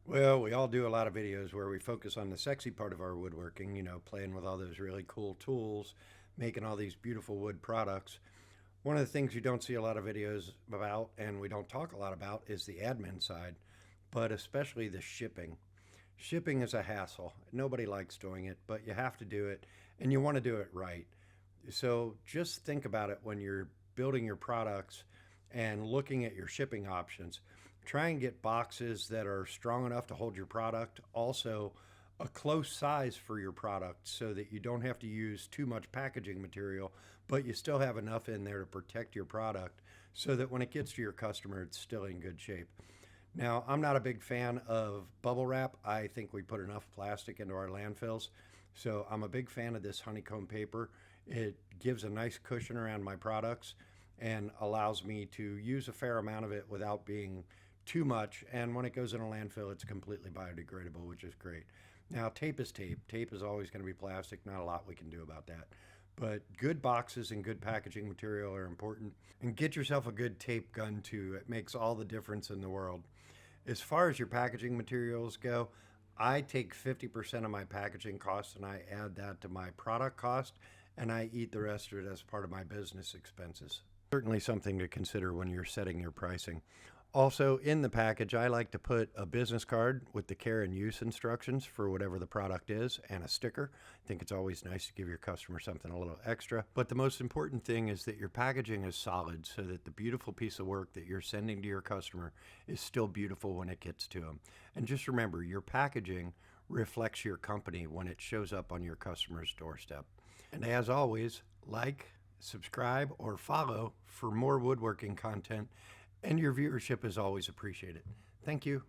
Well, we all do a lot of videos where we focus on the sexy part of our woodworking, playing with all those really cool tools, making all these beautiful wood products. One of the things you don't see a lot of videos about and we don't talk a lot about is the admin side, but especially the shipping. Shipping is a hassle. Nobody likes doing it, but you have to do it and you want to do it right. So just think about it when you're building your products and looking at your shipping options. Try and get boxes that are strong enough to hold your product, also a close size for your product so that you don't have to use too much packaging material, but you still have enough in there to protect your product so that when it gets to your customer, it's still in good shape. Now, I'm not a big fan of bubble wrap. I think we put enough plastic into our landfills. So I'm a big fan of this honeycomb paper. It gives a nice cushion around my products and allows me to use a fair amount of it without being too much. And when it goes in a landfill, it's completely biodegradable, which is great. Now, tape is tape. Tape is always going to be plastic. Not a lot we can do about that. But good boxes and good packaging material are important. And get yourself a good tape gun too. It makes all the difference in the world. As far as your packaging materials go, I take 50% of my packaging cost and I add that to my product cost, and I eat the rest of it as part of my business expenses. Certainly something to consider when you're setting your pricing. Also, in the package, I like to put a business card with the care and use instructions for whatever the product is and a sticker. I think it's always nice to give your customer something a little extra. But the most important thing is that your packaging is solid so that the beautiful piece of work that you're sending to your customer is still beautiful when it gets to them. And just remember, your packaging reflects your company when it shows up on your customer's doorstep. And as always, like, subscribe, or follow for more woodworking content, and your viewership is always appreciated. Thank you.